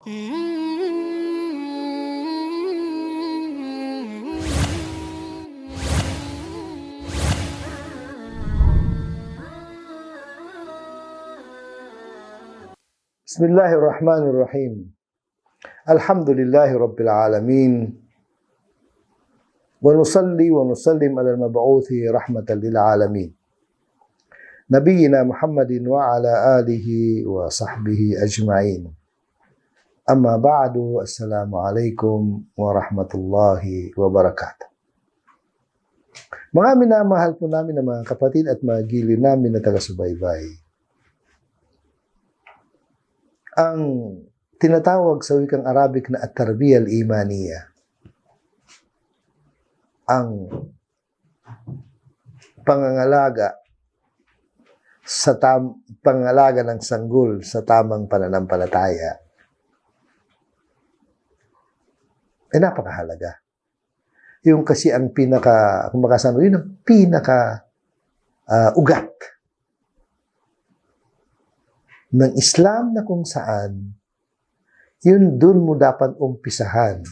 Bismillahirrahmanirrahim. Alhamdulillahi Rabbil Alamin. Wa nusalli wa nusallim ala al-mab'uthi rahmatan lil alamin. Nabiyyina Muhammadin wa ala alihi wa sahbihi ajma'in. Amma ba'du, assalamualaikum warahmatullahi wabarakatuh. Mga minamahal po namin ng mga kapatid at mga giliw namin na taga-subaybay. Ang tinatawag sa wikang Arabic na at-tarbiyya al-imaniyya, ang pangangalaga pangangalaga ng sanggol sa tamang pananampalataya ay napakahalaga. Yung kasi ang pinaka, kung makasano, yun ang pinaka ugat ng Islam, na kung saan yun dun mo dapat umpisahan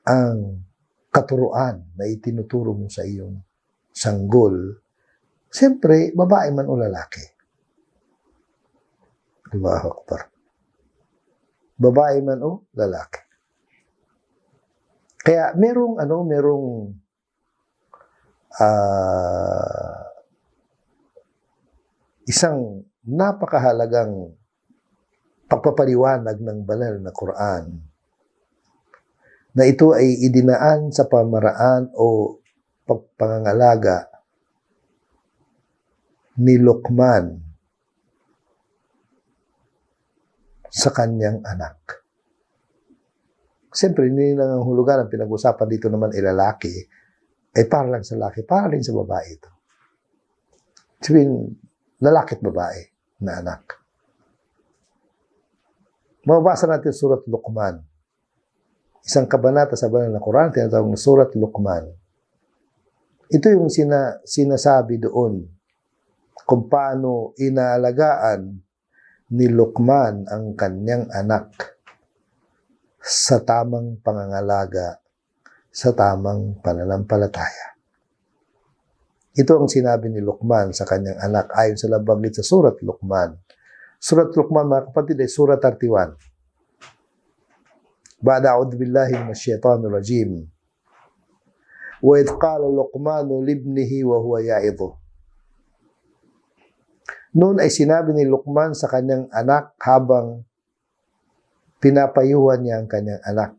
ang katuruan na itinuturo mo sa iyong sanggol. Siyempre, babae man o lalaki. Allahu Akbar. Babae man o lalaki. Kaya merong isang napakahalagang pagpapaliwanag ng banal na Quran na ito ay idinaan sa pamaraan o pangangalaga ni Luqman sa kanyang anak. Siyempre, hindi lang ang hulugan ang pinag-usapan dito naman ay lalaki, ay para lang sa lalaki, para rin sa babae ito. Sabihin, lalaki at babae na anak. Mababasa natin surat Luqman. Isang kabanata sa banal na Quran, tinatawag na surat Luqman. Ito yung sinasabi doon kung paano inaalagaan ni Luqman ang kanyang anak sa tamang pangangalaga, sa tamang pananampalataya. Ito ang sinabi ni Luqman sa kanyang anak ayon sa nabanggit sa surat Luqman. Surat Luqman, mga kapatid, ay surat 31. Ba'da a'udhu billahi minasyaitanir rajim. Wa idh qala Luqmanu libnihi wa huwa ya'idhu. Noon ay sinabi ni Luqman sa kanyang anak habang pinapayuhan niya ang kanyang anak.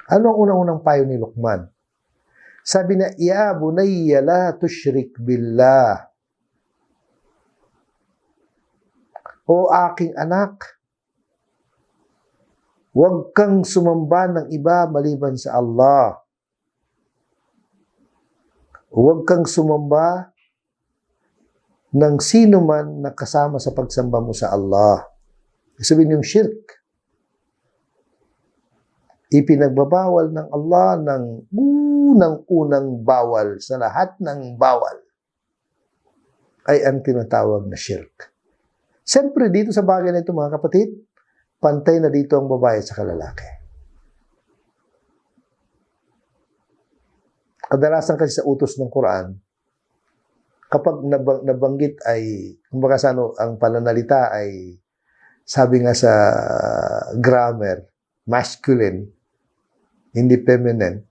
Ano ang unang-unang payo ni Luqman? Sabi na, ya bunayya la tushrik billah. O aking anak, huwag kang sumamba ng iba maliban sa Allah. Huwag kang sumamba ng sino man na kasama sa pagsamba mo sa Allah. Sabihin yung shirk. Ipinagbabawal ng Allah ng unang bawal sa lahat ng bawal ay ang tinatawag na shirk. Siyempre, dito sa bagay na ito, mga kapatid, pantay na dito ang babae sa lalaki. Kadalasan kasi sa utos ng Quran, kapag nabanggit ay, kumbaga sa ang pananalita ay, sabi nga sa grammar, masculine, hindi feminine,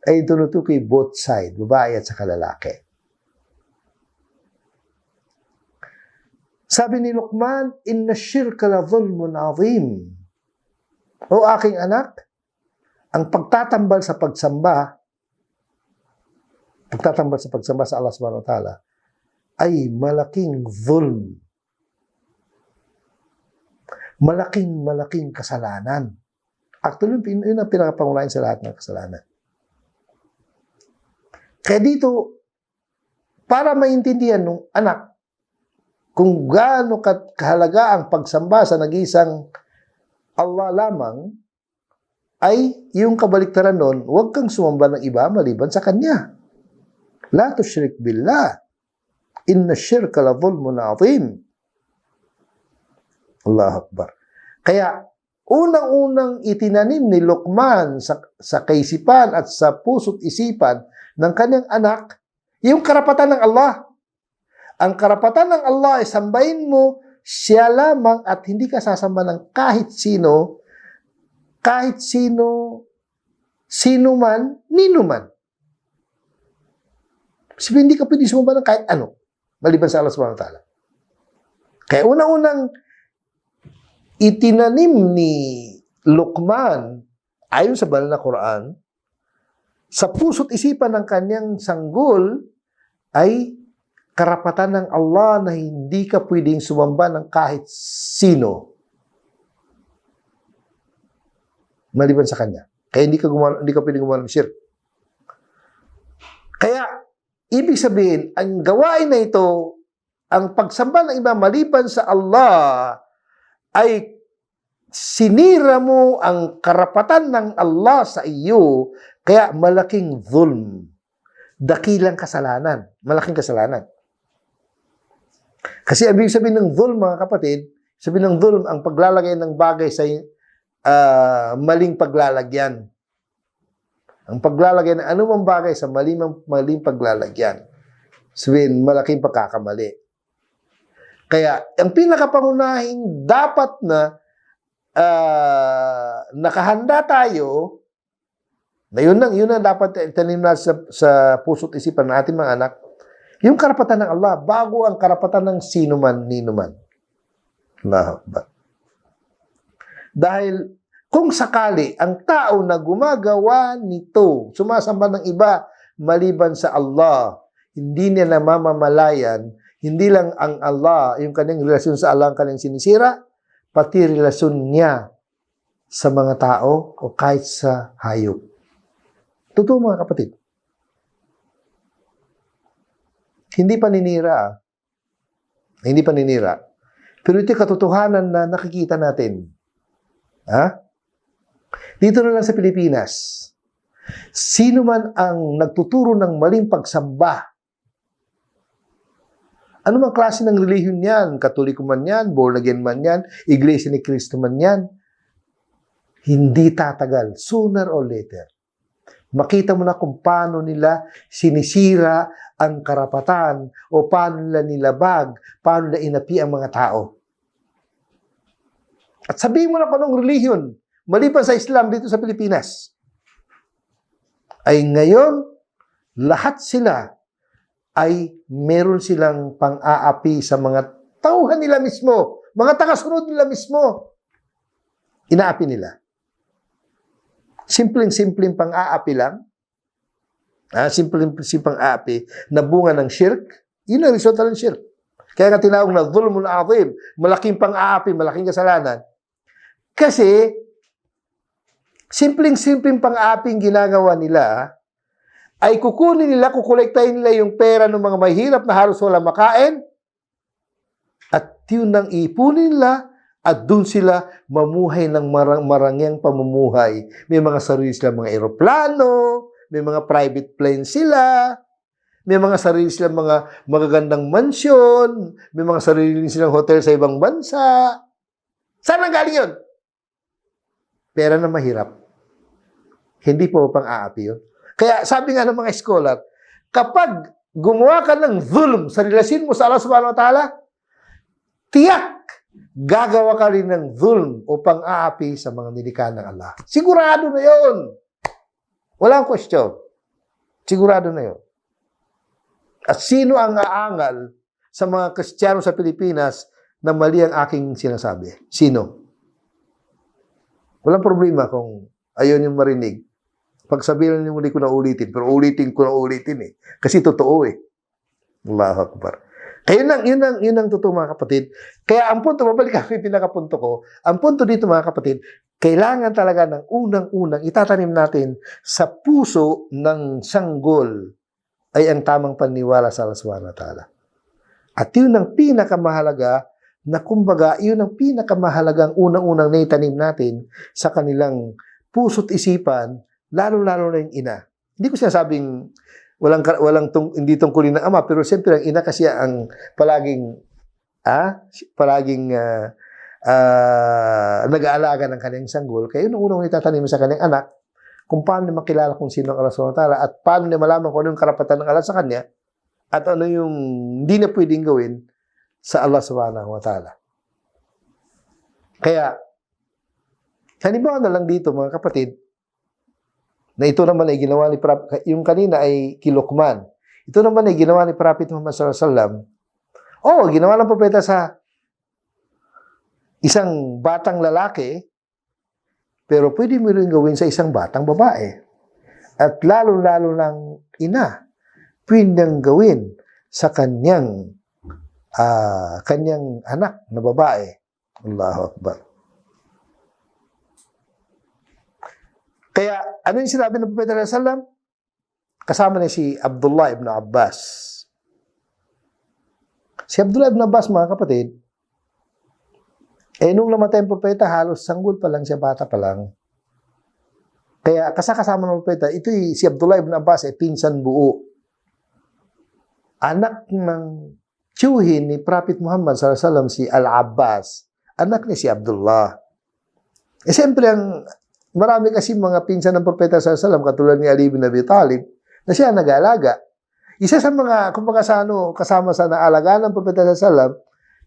ay tunutukoy both side, babae at saka lalaki. Sabi ni Luqman, inna shirka la dhulmun azim. O aking anak, ang pagtatambal sa pagsamba sa Allah subhanahu wa ta'ala ay malaking dhulm. Malaking kasalanan. Actually, yun ang pinakapangunahin sa lahat ng kasalanan. Kaya dito, para maintindihan ng anak kung gaano kahalaga ang pagsamba sa nag-iisang Allah lamang, ay yung kabaliktaran nun, huwag kang sumamba ng iba maliban sa Kanya. La tushrik billah. Inna shirka la dhulmun azim. Allahu Akbar. Kaya, unang-unang itinanim ni Luqman sa kaisipan at sa puso't isipan ng kanyang anak, yung karapatan ng Allah. Ang karapatan ng Allah ay sambahin mo siya lamang at hindi ka sasamba ng kahit sino, sino man, nino man. Sabi, hindi ka pwede sumamba ng kahit ano, maliban sa Allah subhanahu wa ta'ala. Kaya unang-unang itinanim ni Luqman, ayon sa banal na Quran, sa puso't isipan ng kanyang sanggol, ay karapatan ng Allah na hindi ka pwedeng sumamba ng kahit sino, maliban sa kanya. Kaya hindi ka pwedeng gumawa ng shirk. Kaya, ibig sabihin, ang gawain na ito, ang pagsamba ng iba maliban sa Allah, ay sinira mo ang karapatan ng Allah sa iyo, kaya malaking zulm. Dakilang kasalanan. Malaking kasalanan. Kasi ibig sabihin ng zulm, mga kapatid, sabihin ng zulm, ang paglalagay ng bagay sa maling paglalagyan. Ang paglalagay ng anumang bagay sa maling paglalagyan. Sabihin, malaking pagkakamali. Kaya, ang pinakapangunahing dapat na nakahanda tayo, na yun ang dapat itanim na sa puso't isipan ng ating mga anak, yung karapatan ng Allah, bago ang karapatan ng sino man, nino man. Dahil, kung sakali, ang tao na gumagawa nito, sumasamba ng iba, maliban sa Allah, hindi niya namamamalayan, hindi lang ang Allah, yung kanyang relasyon sa Allah ang kanyang sinisira, pati relasyon niya sa mga tao o kahit sa hayop. Totoo, mga kapatid. Hindi paninira. Hindi paninira. Pero ito katotohanan na nakikita natin. Ha? Dito na lang sa Pilipinas, sino man ang nagtuturo ng maling pagsamba, ano mang klase ng relihiyon yan, Katoliko man yan, born again man yan, Iglesia ni Cristo man yan, hindi tatagal, sooner or later. Makita mo na kung paano nila sinisira ang karapatan o paano nila nilabag, paano nila inapi ang mga tao. At sabihin mo na kung anong relihiyon, maliban sa Islam dito sa Pilipinas, ay ngayon, lahat sila ay meron silang pang-aapi sa mga tauhan nila mismo, mga tagasunod nila mismo. Inaapi nila. Simpleng pang-aapi lang. Simpleng pang-aapi na bunga ng shirk. Yun ang resulta ng shirk. Kaya nga tinawag na dhulmun azim, malaking pang-aapi, malaking kasalanan. Kasi, simpleng pang-aaping ginagawa nila, ay kukunin nila, kukolektahin nila yung pera ng mga mahirap na halos wala makain, at yun ang ipunin nila, at doon sila mamuhay ng marangyang pamumuhay. May mga sarili silang mga eroplano, may mga private plane sila, may mga sarili silang mga magagandang mansyon, may mga sarili silang hotel sa ibang bansa. Saan ang galing yun? Pera na mahirap. Hindi po pang-aapi yun. Kaya sabi nga ng mga scholar, kapag gumawa ka ng zulm sa relasyon mo sa Allah subhanahu wa ta'ala, tiyak, gagawa ka rin ng zulm o pang-aapi sa mga nilikha ng Allah. Sigurado na yun. Walang question. Sigurado na yun. At sino ang aangal sa mga Kristiyano sa Pilipinas na mali ang aking sinasabi? Sino? Walang problema kung ayaw niyong marinig. Pag sabihin niyo muli ko na ulitin, pero ulitin ko na ulitin eh. Kasi totoo eh. Allahu Akbar. Kaya yun ang totoo, mga kapatid. Kaya ang punto, mabalik ako yung pinakapunto ko, ang punto dito, mga kapatid, kailangan talaga ng unang-unang itatanim natin sa puso ng sanggol ay ang tamang paniwala sa Allah subhanahu wa ta'ala. At yun ang pinakamahalaga na kumbaga, yun ang pinakamahalagang unang-unang naitanim natin sa kanilang puso't isipan, lalo-lalo na yung ina. Hindi ko sinasabing hindi tungkulin ng ama, pero siyempre ang ina kasi ang palaging nag-aalaga ng kanyang sanggol, kaya yun ang unang itatanim sa kanyang anak, kung paano niya makilala kung sino ang Allah subhanahu wa ta'ala, at paano niya malaman kung ano yung karapatan ng Allah sa kanya, at ano yung hindi na pwedeng gawin sa Allah subhanahu wa ta'ala. Kaya, halimbawa na lang dito mga kapatid, na ito naman ay ginawa ni Prophet, yung kanina ay kay Luqman. Ito naman ay ginawa ni Prophet Muhammad sallallahu alaihi wasallam. Oh, ginawa ng propeta sa isang batang lalaki, pero pwede mo rin gawin sa isang batang babae. At lalo-lalo ng ina, pwedeng gawin sa kanyang anak na babae. Allahu Akbar. Kaya, ano yung sinabi ng Propeta sallallahu alaihi wasallam? Kasama niya si Abdullah ibn Abbas. Si Abdullah ibn Abbas, mga kapatid, nung namatay ang propeta, halos sanggol pa lang siya, bata pa lang. Kaya kasama ng propeta, si Abdullah ibn Abbas ay pinsan buo. Anak ng tiyuhin ni Prophet Muhammad sallallahu alaihi wasallam, si Al-Abbas. Anak ni si Abdullah. Siyempre, marami kasi mga pinsan ng propeta sallallahu alaihi wasallam, katulad ni Ali bin Abi Talib, na siya nag-aalaga. Isa sa mga, kumbaga kasama sa naalagaan ng propeta sallallahu alaihi wasallam,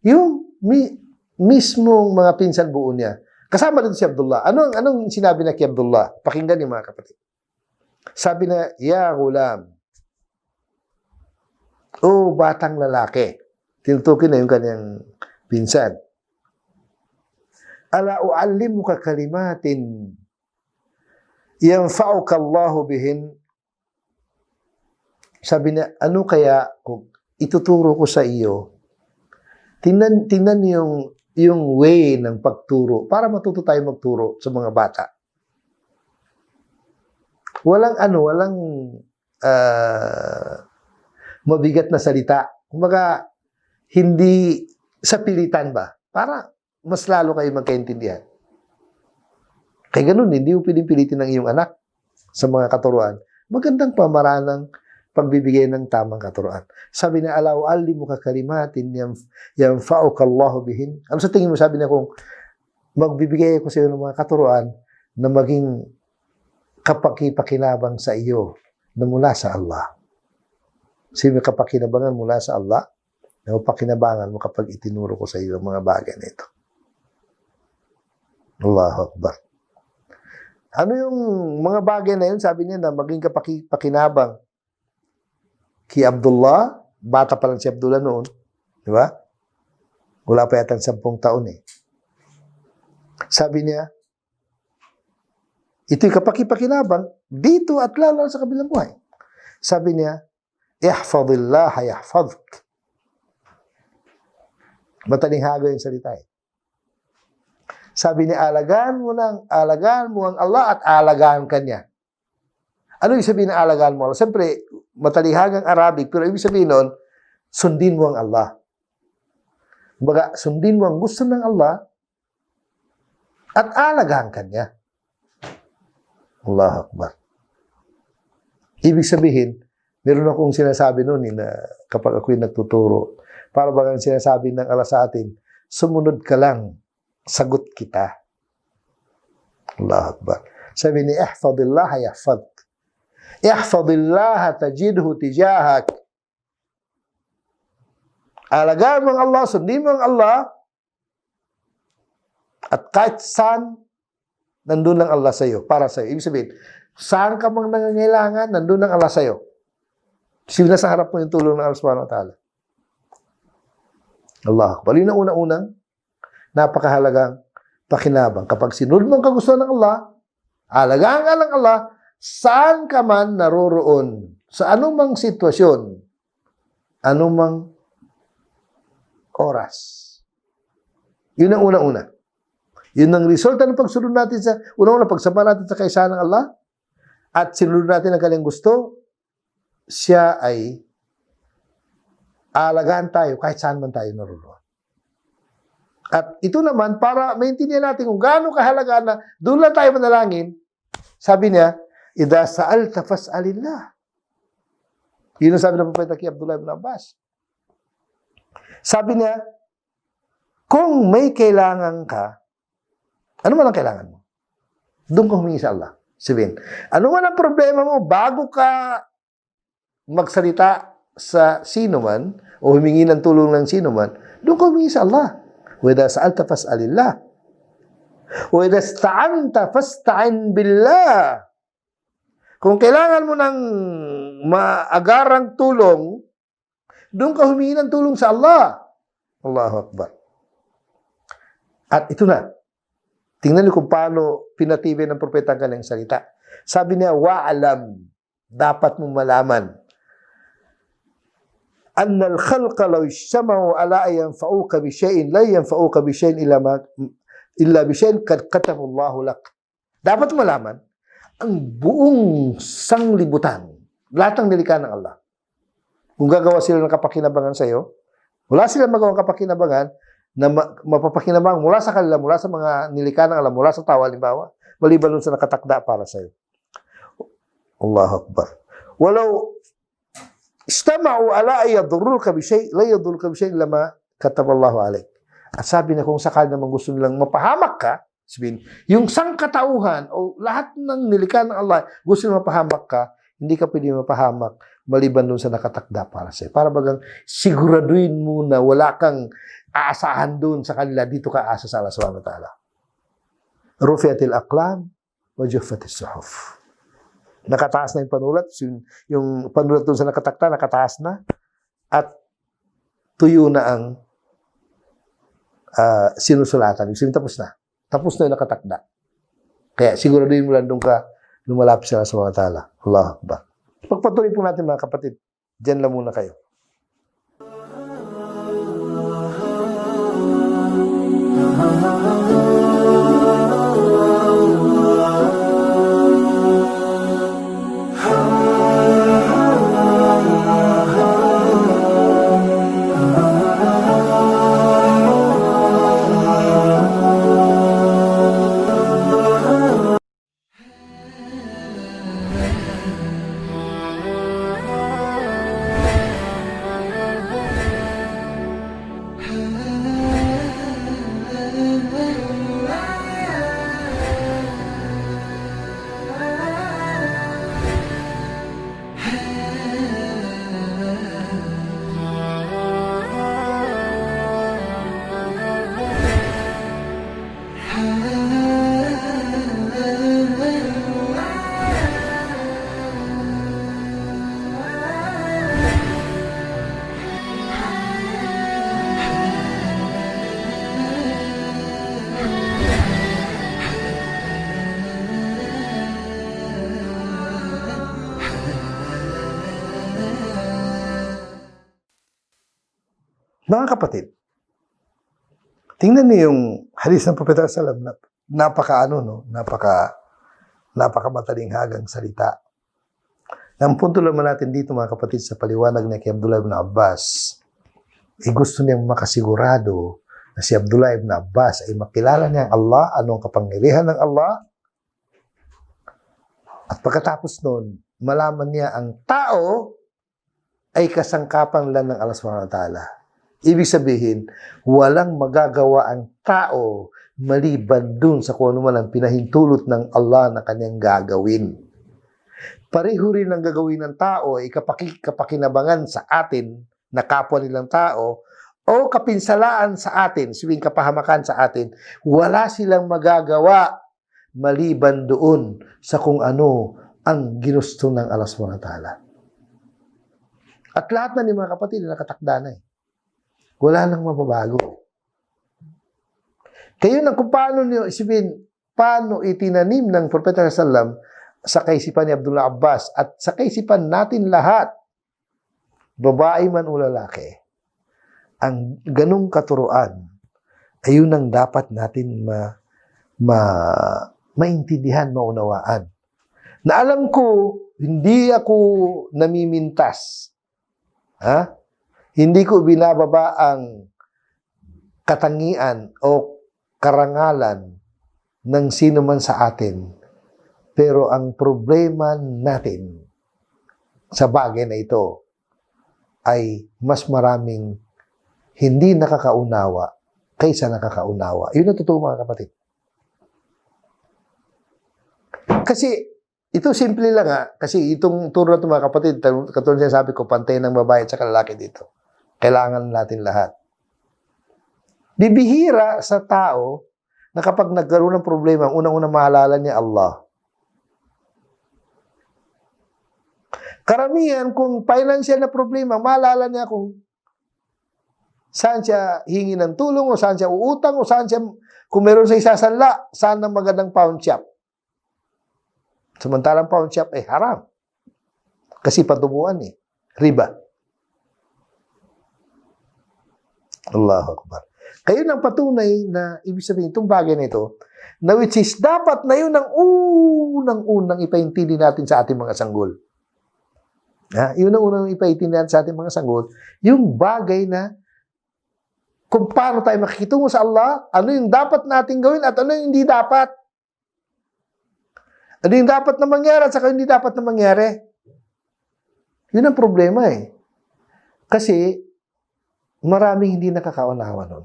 yung mismong mga pinsan buo niya. Kasama dito si Abdullah. Anong sinabi na kay Abdullah? Pakinggan niyo mga kapatid. Sabi na, ya gulam. O batang lalaki. Tinutukin na yung kanyang pinsan. Ala uallimuka kalimatin yanfa'uka Allahu bihin. Sabi niya, ano kaya kung ituturo ko sa iyo? Tingnan yung way ng pagturo para matuto tayo magturo sa mga bata. Walang mabigat na salita. Kumbaga, hindi sa pilitan ba? Para mas lalo kayo magkaintindihan. Kaya ganun, hindi mo pwedeng pilitin ng iyong anak sa mga katuruan. Magandang pamaraan ng pagbibigay ng tamang katuruan. Sabi niya, ala uallimuka kalimatin yanfa'uka Allahu bihin. Ano sa tingin mo? Sabi niya, kung magbibigay ko sa iyo ng mga katuruan na maging kapakipakinabang sa iyo na mula sa Allah. Sabi niya, kapakinabangan mula sa Allah, na mapakinabangan mo kapag itinuro ko sa iyo ang mga bagay nito. Allahu Akbar. Ano yung mga bagay na yun? Sabi niya na maging kapakipakinabang kay Abdullah, bata pa lang si Abdullah noon, di ba? Wala pa yata 10 taon eh. Sabi niya, ito'y kapakipakinabang dito at lalo sa kabilang buhay. Sabi niya, ihfadillah yahfadhk. Matalinghaga yung salita eh. Sabi niya, alagaan mo ang Allah at alagaan ka niya. Ano yung sabihin ng alagaan mo? Siyempre, matalihagang Arabic, pero ibig sabihin nun, sundin mo ang Allah. Baga, sundin mo ang gusto ng Allah at alagaan ka niya. Allahu Akbar. Ibig sabihin, meron akong sinasabi noon na kapag ako'y nagtuturo, para bagang sinasabi ng Allah sa atin, sumunod ka lang, sagot kita. Allahu Akbar. Sabi ni, ihfadillah yahfadk. Ihfadillah tajidhu tijahak. Alagaan mo ang Allah, sundin mo ang Allah, at kahit saan, nandun ang Allah sa iyo, para sa iyo. Ibig sabihin, saan ka mang nangangailangan, nandun ang Allah sa iyo. Sila sa harap mo yung tulong ng Allah subhanahu wa ta'ala. Allah Akbar. Yun ang unang-unang napakahalagang pakinabang. Kapag sinunod mo ang kagustuhan ng Allah, alagaan ka ng Allah, saan ka man naroroon, sa anumang sitwasyon, anumang oras. Yun ang unang-una. Yun ang resulta ng pagsunod natin sa, unang-una, pagsama natin sa kaisahan ng Allah, at sinunod natin ang kanyang gusto, siya ay aalagaan tayo kahit saan man tayo naroroon. At ito naman, para maintindihan natin kung gaano kahalaga na doon lang tayo manalangin, sabi niya, idha sa'alta fas'alillah. Yun ang sabi ng propeta kay Abdullah ibn Abbas. Sabi niya, Kung may kailangan ka, ano man ang kailangan mo? Doon ka humingi sa Allah. Sabihin, ano man ang problema mo, bago ka magsalita sa sino man, o humingi ng tulong ng sino man, doon ka humingi sa Allah. Wa idha sa'alta fas'alillah. Wa idha ista'anta fasta'in billah. Kung kailangan mo ng maagarang tulong, doon ka humingi ng tulong sa Allah. Allahu Akbar. At ito na. Tingnan niyo kung paano pinatibay ng propeta ang kanyang salita. Sabi niya, wa'alam. Dapat mong malaman. Anna al-khalqa law ijtama'u ala an yanfa'uka bi shay'in la yanfa'uka bi shay'in illa bi shay'in qad katabahu Allahu lak. Dapat malaman ang buong sanglibutan, lahat ng nilikha ng Allah. Kung gagawa sila ng kapakinabangan sa iyo, wala silang magawang kapakinabangan na mapapakinabangan mula sa kanila, mula sa mga nilikha ng Allah, mula sa tao, halimbawa, maliban sa nakatakda para sa iyo. Allahu Akbar. Walau istama'u ala ay yadurruka bi shay', la yadurruka bi shay' lama kataballahu alayk. At sabi na kung sakali naman gusto nilang mapahamak ka, sabihin, yung sangkatauhan o lahat ng nilikha ng Allah, gusto nilang mapahamak ka, hindi ka pwede mapahamak maliban doon sa nakatakda para sa iyo. Para bagang siguraduhin mo na wala kang aasahan doon sa kanila, dito ka aasa sa Allah subhanahu wa ta'ala. Rufi'atil aqlam wa juffatis suhuf. Nakataas na yung panulat, yung panulat doon sa nakatakda, nakataas na, at tuyo na ang sinusulatan. Yung tapos na. Tapos na yung nakatakda. Kaya siguraduhin mo lang doon ka lumalapit sa Allah subhanahu wa ta'ala. Allahu Akbar. Pagpatuloy po natin mga kapatid, dyan lang muna kayo. Mga kapatid, tingnan niyo yung hadis ng Propeta sallallahu alaihi wasallam, napaka-matalinhagang salita. Ang punto naman natin dito mga kapatid sa paliwanag ni kay Abdullah ibn Abbas, gusto niyang makasigurado na si Abdullah ibn Abbas ay makilala niya ang Allah, anong kapangyarihan ng Allah, at pagkatapos nun, malaman niya ang tao ay kasangkapan lang ng Allah subhanahu wa ta'ala. Ibig sabihin, walang magagawa ang tao maliban dun sa kung ano man ang pinahintulot ng Allah na kanyang gagawin. Pareho rin ang gagawin ng tao ay kapakinabangan sa atin na kapwa nilang tao o kapinsalaan sa atin, sabihin kapahamakan sa atin, wala silang magagawa maliban doon sa kung ano ang ginusto ng Allah subhanahu wa ta'ala. At lahat na ni mga kapatid nakatakda na eh. Wala nang mababago. Kayo na kung paano niyo isipin, paano itinanim ng Propeta sallam sa kaisipan ni Abdullah Abbas at sa kaisipan natin lahat, babae man o lalaki, ang ganong katuruan, ayun ang dapat natin maintindihan, maunawaan. Na alam ko, hindi ako namimintas. Ha? Hindi ko binababa ang katangian o karangalan ng sino man sa atin. Pero ang problema natin sa bagay na ito ay mas maraming hindi nakakaunawa kaysa nakakaunawa. Yun ang totoo, mga kapatid. Kasi, ito simple lang kasi itong turo na ito, mga kapatid, katulad siya sabi ko, pantay ng babae at saka lalaki dito. Kailangan natin lahat. Bibihira sa tao na kapag nagkaroon ng problema, unang-unang maalala niya Allah. Karamihan, kung financial na problema, maalala niya kung saan siya hingi ng tulong, o saan siya uutang, o saan siya, kung meron sa isasanla, saan ang magandang pawn shop. Samantalang pawn shop ay haram. Kasi patubuan riba. Allahu Akbar. Kayo nang patunay na, ibig sabihin, itong bagay na ito, na which is, dapat na yun ang unang-unang ipaintindi natin sa ating mga sanggol. Yun ang unang ipaintindi natin sa ating mga sanggol, yung bagay na, kung paano tayo makikitungo sa Allah, ano yung dapat natin gawin at ano yung hindi dapat. Ano yung dapat na mangyari at saka hindi dapat na mangyari. Yun ang problema Kasi, maraming hindi nakakaunawa nun.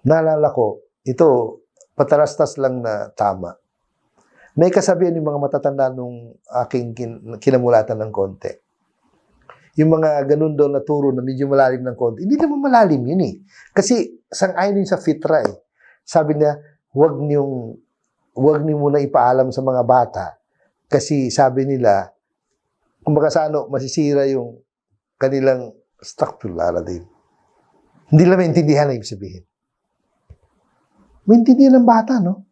Naalala ko, ito, patarastas lang na tama. May kasabihan yung mga matatanda nung aking kinamulatan ng konti. Yung mga ganun doon na turo na medyo malalim ng konti, hindi naman malalim yun Kasi sang-ayon yun sa fitra Sabi niya, huwag niyo muna ipaalam sa mga bata. Kasi sabi nila, kumbaga sa masisira yung kanilang astaghfirullah din. Hindi lang maintindihan na ibig sabihin. Maintindihan ng bata, no?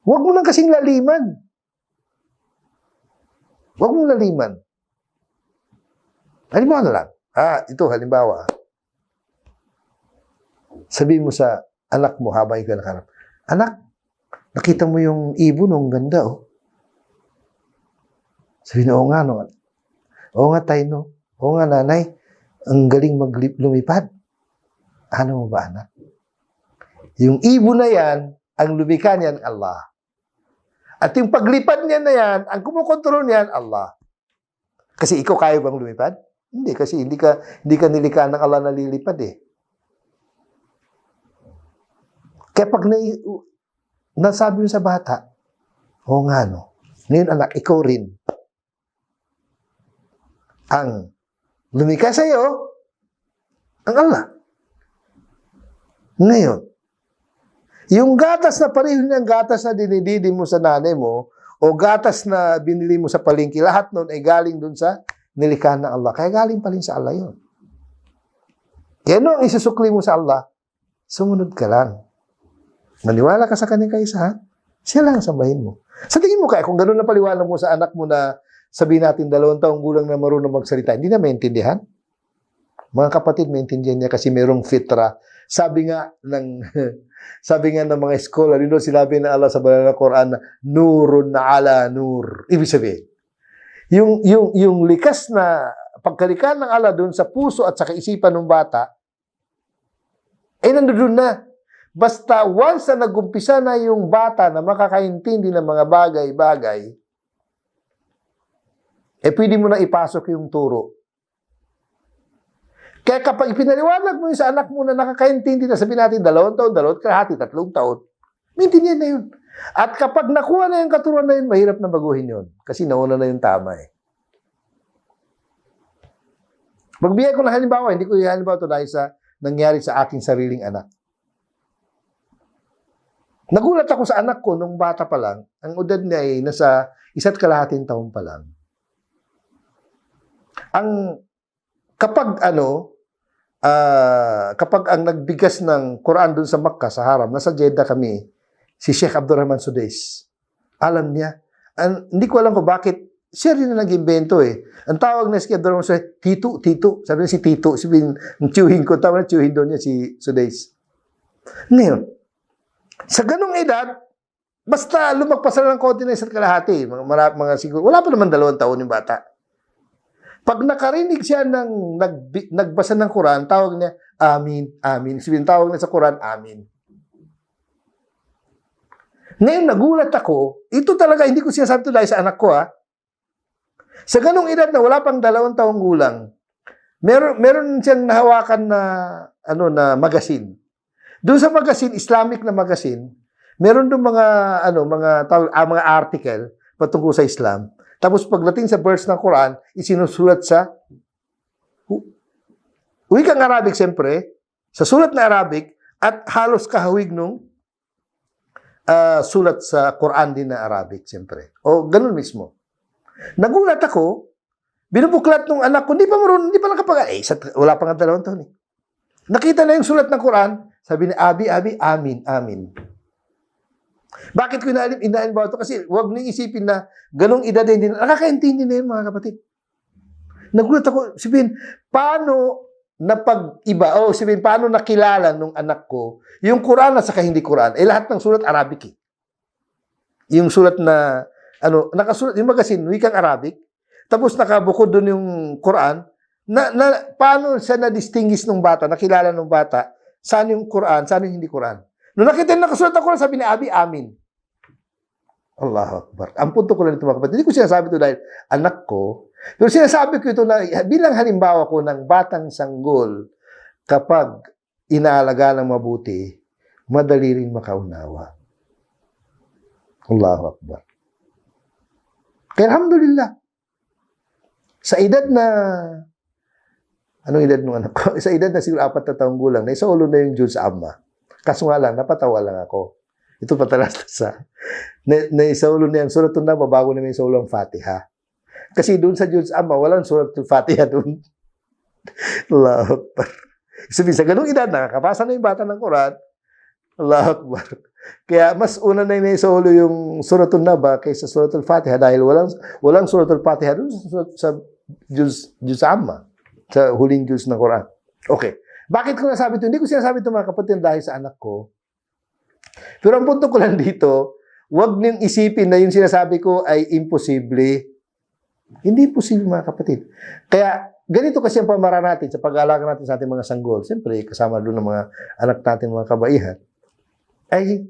Huwag mo lang kasing laliman. Huwag mo laliman. Halimbawa na lang. Ito, halimbawa. Sabihin mo sa anak mo habang ikaw nakaharap, anak, nakita mo yung ibon, ang ganda, Sabihin na, oo nga, no? Oo nga, tay, no? Oo nga, nanay, ang galing lumipad. Ano mo ba, anak? Yung ibon na yan, ang lumikha niyan, Allah. At yung paglipad niyan na yan, ang kumukontrol niyan, Allah. Kasi ikaw kaya bang lumipad? Hindi, kasi hindi ka nilikha ng Allah na lilipad Kaya pag nasabi mo sa bata, oo nga, no? Ngayon, anak, ikaw rin. Ang lumikha sa'yo, ang Allah. Ngayon, yung gatas na pareho niyang gatas na dinididi mo sa nanay mo, o gatas na binili mo sa palengke, lahat nun ay galing dun sa nilikha ng Allah. Kaya galing pa rin sa Allah yun. Kaya ano ang isusukli mo sa Allah? Sumunod ka lang. Maniwala ka sa kanyang kaisa, siya lang ang sambahin mo. Sa tingin mo kaya, kung gano'n na paliwanag mo sa anak mo na sabihin natin 2 taong gulang na marunong magsalita, hindi na maintindihan? Mga kapatid, maintindihan niya kasi mayroong fitra. Sabi nga ng mga scholar, sinabi na Allah sa banal na Quran na nurun na ala nur. Ibig sabihin, yung likas na pagkalikan ng Allah doon sa puso at sa kaisipan ng bata, nandoon na. Basta once na nag-umpisa na yung bata na makakaintindi ng mga bagay-bagay, pwede mo na ipasok yung turo. Kaya kapag ipinaliwanag mo yung sa anak mo na nakakaintindi na, sabihin natin 2 taon, 2 kalahati, 3 taon, maintindihan na yun. At kapag nakuha na yung katuruan na yun, mahirap na baguhin yun. Kasi nauna na yung tama Magbigay ko ng halimbawa, hindi ko yung halimbawa ito dahil sa nangyari sa aking sariling anak. Nagulat ako sa anak ko nung bata pa lang, ang edad niya ay nasa 1 kalahating taon pa lang. Kapag ang nagbigas ng Quran dun sa Makkah, sa Haram, nasa Jeddah kami, si Sheikh Abdurrahman Sudais. Alam niya. Hindi ko alam kung bakit, siya rin na nag-invento Ang tawag na si Abdurrahman Sudais, Tito. Sabi niya si Tito. Sabihin, tiyuhin ko, tawag na tiyuhin doon niya si Sudais. Ngayon, sa ganong edad, basta lumagpas na ng konti na 1 kalahati, mga siguro, wala pa naman 2 taon yung bata. Pag nakarinig siya ng nagbasa ng Quran, tawag niya, Amin, Amin. Sabihin, tawag niya sa Quran, Amin. Ngayon, nagulat ako, ito talaga, hindi ko sinasabi ito dahil sa anak ko, Sa ganong edad na wala pang 2 taong gulang, Meron siyang nahawakan na na magazine. Doon sa magazine, Islamic na magazine, meron doon mga article patungkol sa Islam. Tapos pagdating sa verse ng Quran, isinusulat sa wikang Arabic siyempre, sa sulat na Arabic at halos kahawig nung sulat sa Quran din na Arabic siyempre. O ganun mismo. Nagulat ako, binubuklat nung anak ko, hindi pa nakapag wala pa nga 2 taon eh. Nakita na yung sulat ng Quran, sabi ni Abi, amin, amin. Bakit ko inaalimbawa ito? Kasi huwag niyong isipin na ganong edad din, nakakaintindi na yun mga kapatid. Nagulat ako, sabihin, paano napag-iba, paano nakilala nung anak ko yung Quran at saka hindi Quran? Lahat ng sulat Arabic eh. Yung sulat na, nakasulat, yung magazine, wikang Arabic, tapos nakabukod doon yung Quran, paano siya na-distinguish nung bata, nakilala nung bata, saan yung Quran, saan yung hindi Quran? Nung nakita yung nakasulat ng Quran, sabi ni Abi, amin. Allahu Akbar. Ang punto ko lang ito mga kapatid, hindi ko sinasabi ito dahil anak ko, pero sinasabi ko ito na bilang halimbawa ko ng batang sanggol, kapag inaalaga ng mabuti, madali rin makaunawa. Allahu Akbar. Kaya alhamdulillah, sa edad na anong edad nung anak ko? Sa edad na siguro 4 na taong gulang, naisaulo na yung Diyos sa ama. Kaso nga lang, napatawa lang ako. Ito patalastas sa naisaulo na yung suratun na, babago na may saulo ang Fatiha. Kasi doon sa Diyos ama, walang suratul Fatiha doon. Allahu Akbar. Sabihin, sa ganung edad, nakakapasa na yung bata ng Quran. Allahu Akbar. Kaya mas una na yung naisaulo yung suratul Naba kaysa suratul Fatiha dahil walang suratul Fatiha doon sa Diyos ama. Sa huling Diyos ng Quran. Okay. Bakit ko nasabi ito? Hindi ko sinasabi ito mga kapatid dahil sa anak ko. Pero ang punto ko lang dito, huwag niyong isipin na yung sinasabi ko ay imposible. Hindi imposible mga kapatid. Kaya ganito kasi ang pamaraan natin sa pag-aalaga natin sa ating mga sanggol. Siyempre, kasama doon ng mga anak natin, mga kabaihan. Ay,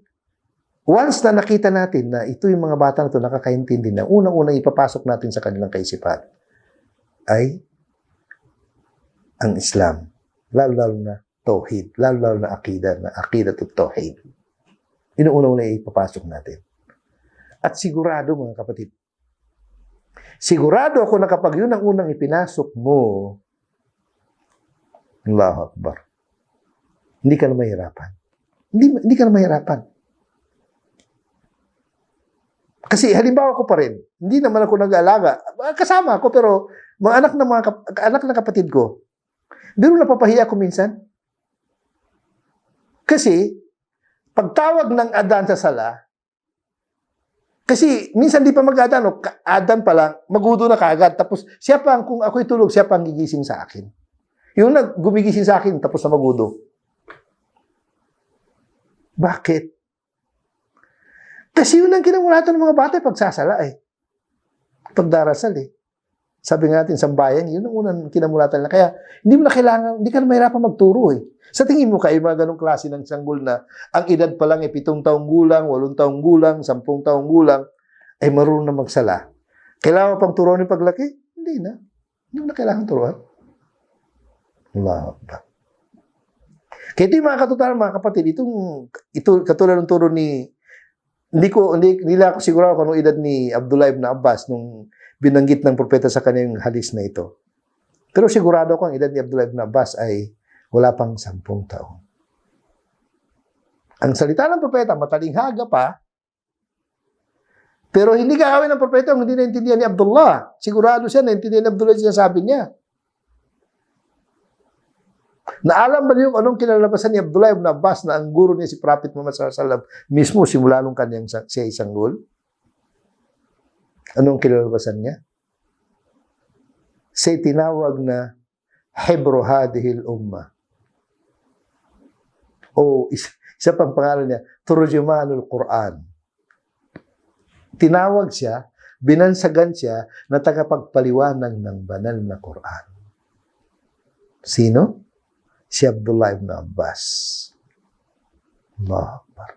once na nakita natin na ito yung mga bata na ito nakakaintindi na unang-unang ipapasok natin sa kanilang kaisipan ay ang Islam. Lalo na Tauhid. Lalo na Aqidat at Tauhid. Inuuna na ipapasok natin. At sigurado mga kapatid, sigurado ako na kapag yun ang unang ipinasok mo, Allahu Akbar, hindi ka na mahirapan. Hindi ka na mahirapan. Kasi halimbawa ko pa rin, hindi naman ako nag-aalaga. Kasama ako pero mga anak ng kapatid ko, pero napapahiya ko minsan. Kasi, pagtawag ng adan sa sala, kasi minsan di pa mag-adan, adan pa lang, magudo na kaagad. Tapos, kung ako'y tulog, siya pa ang gigising sa akin. Yung gumigising sa akin, tapos na magudo. Bakit? Kasi yun ang kinamulatan ng mga bata, pagsasala pagdarasal Sabi nga natin, sambayan, yun ang unang kinamulatan nila. Kaya, hindi ka na mahirapan magturo Sa tingin mo kayo, mga ganong klase ng sanggol na ang edad pa lang 7 taong gulang, 8 taong gulang, 10 taong gulang, ay marunong na magsala. Kailangan pang turuan yung paglaki? Hindi na. Hindi na kailangan turuan. Allahu Akbar. Kaya ito yung mga katutunan, mga kapatid, ito katulad ng turo ni, hindi ako siguro kung anong edad ni Abdullah ibn Abbas nung binanggit ng propeta sa kanyang hadis na ito. Pero sigurado ko ang edad ni Abdullah ibn Abbas ay wala pang 10 taon. Ang salita ng propeta, matalinghaga pa, pero hindi gagawin ng propeta kung hindi naintindihan ni Abdullah. Sigurado siya, naintindihan ni Abdullah yung sinasabi niya. Naalam ba niyo anong kinalabasan ni Abdullah ibn Abbas na ang guro niya si Prophet Muhammad sallallahu alaihi wasallam mismo simula nung kanyang siya isang gol? Anong kinalabasan niya? Siya tinawag na Hebro hadihil umma. O isa pang pangalan niya, Turjumanul Quran. Tinawag siya, binansagan siya na tagapagpaliwanag ng banal na Quran. Sino? Si Abdullah ibn Abbas. Allahu Akbar.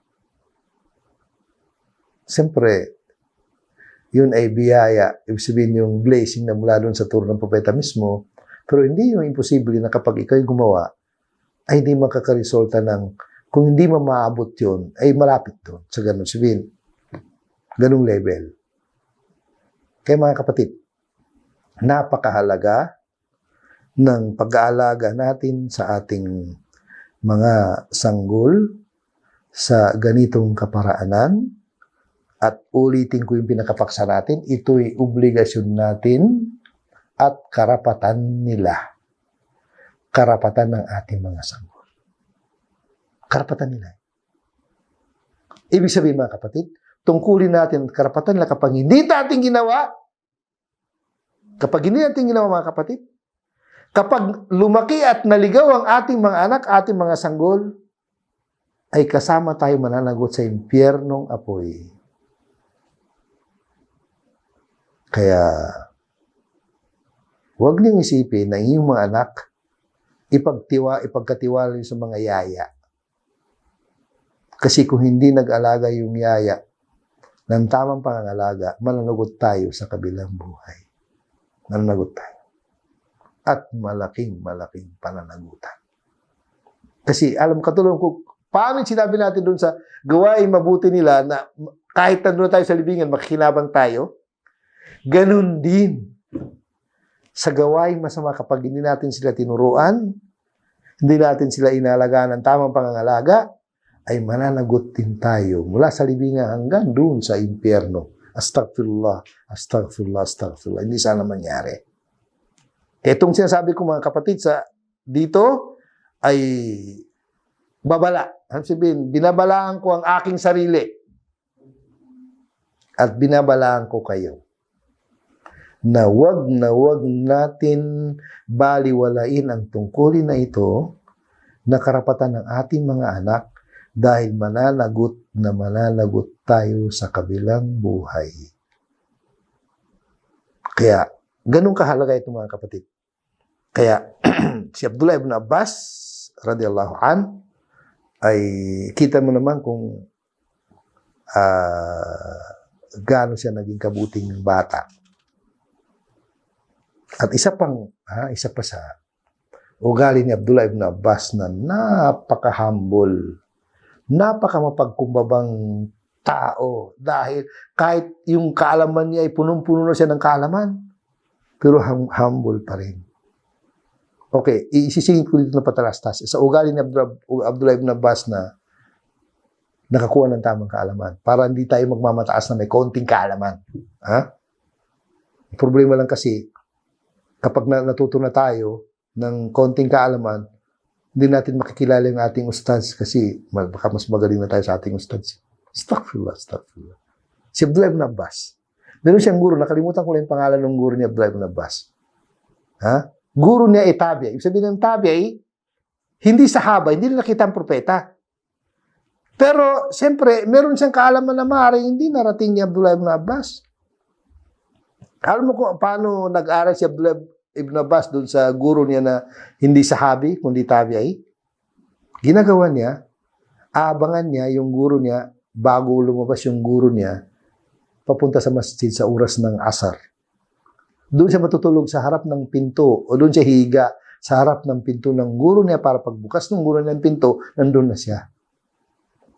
Siyempre, yun ay biyaya. Ibig sabihin yung blessing na mula doon sa turo ng propeta mismo Pero hindi yung imposible na kapag ikaw yung gumawa, ay hindi makakaresulta ng, kung hindi mo maabot yun, ay malapit doon sa ganun sabihin. Ganung level. Kaya mga kapatid, napakahalaga ng pag-aalaga natin sa ating mga sanggol sa ganitong kaparaanan. At ulitin ko yung pinakapaksa natin, ito'y obligasyon natin at karapatan nila. Karapatan ng ating mga sanggol. Karapatan nila. Ibig sabihin mga kapatid, tungkulin natin karapatan nila kapag hindi natin ginawa, mga kapatid, kapag lumaki at naligaw ang ating mga anak, ating mga sanggol, ay kasama tayo mananagot sa impyernong apoy. Kaya, huwag niyong isipin na inyong mga anak, ipagkatiwala sa mga yaya. Kasi kung hindi nag-alaga yung yaya ng tamang pangangalaga, mananagot tayo sa kabilang buhay. Mananagot tayo. At malaking pananagutan. Kasi alam katulong ko, paano sinabi natin doon sa gawain mabuti nila na kahit nandun tayo sa libingan, makikinabang tayo? Ganun din sa gawain masama kapag hindi natin sila tinuruan, hindi natin sila inalagaan ng tamang pangangalaga, ay mananagot din tayo mula sa libingan hanggang doon sa impyerno. Astaghfirullah, astaghfirullah, astaghfirullah. Hindi sana mangyari. Kaya itong sinasabi ko mga kapatid dito ay babala. Sabihin, binabalaan ko ang aking sarili at binabalaan ko kayo na wag natin baliwalain ang tungkulin na ito na karapatan ng ating mga anak dahil mananagot tayo sa kabilang buhay. Kaya, ganun kahalaga ito mga kapatid. Kaya, si Abdullah ibn Abbas, radiyallahu an, ay kita mo naman kung gaano siya naging kabuting bata. At isa pa sa ugali ni Abdullah ibn Abbas na napaka-humble, napaka-mapagkumbabang tao dahil kahit yung kaalaman niya ay punong-puno na siya ng kaalaman, pero humble pa rin. Okay, isisingin ko dito na patalastas. Sa ugali ni Abdullah ibn Abbas na nakakuha ng tamang kaalaman para hindi tayo magmamataas na may konting kaalaman. Problema lang kasi, kapag natuto na tayo ng konting kaalaman, hindi natin makikilala yung ating ustads kasi baka mas magaling na tayo sa ating ustads. Astaghfirullah. Si Abdullah ibn Abbas. Meron siyang guro, nakalimutan ko lang yung pangalan ng guro ni Abdullah ibn Abbas. Guro niya ay tabi'i. Ibig sabihin ng tabi'i, hindi sahaba, hindi na nakita ang propeta. Pero, siyempre, meron siyang kaalaman na maaaring hindi narating ni Abdullah ibn Abbas. Alam mo kung paano nag-aral si Abdullah ibn Abbas doon sa guro niya na hindi sahabi, kundi tabi'i? Ginagawa niya, aabangan niya yung guro niya bago lumabas yung guro niya papunta sa masjid sa oras ng asar. Doon siya matutulog sa harap ng pinto o doon siya higa sa harap ng pinto ng guro niya para pagbukas ng guro niya ng pinto, nandun na siya.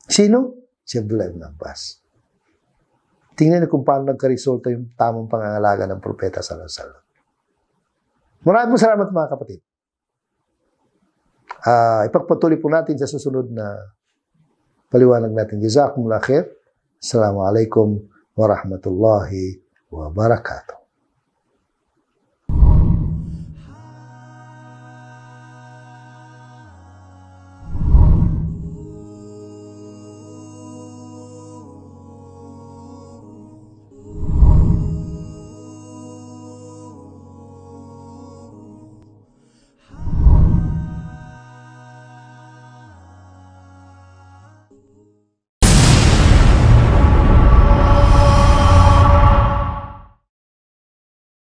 Sino? Si Abdullah ibn Abbas. Tingnan niyo kung paano nagkaresulta yung tamang pangangalaga ng propeta sallallahu alaihi wasallam. Maraming salamat mga kapatid. Ipagpatuloy po natin sa susunod na paliwanag natin. Jazakumullah khair. Assalamualaikum warahmatullahi wabarakatuh.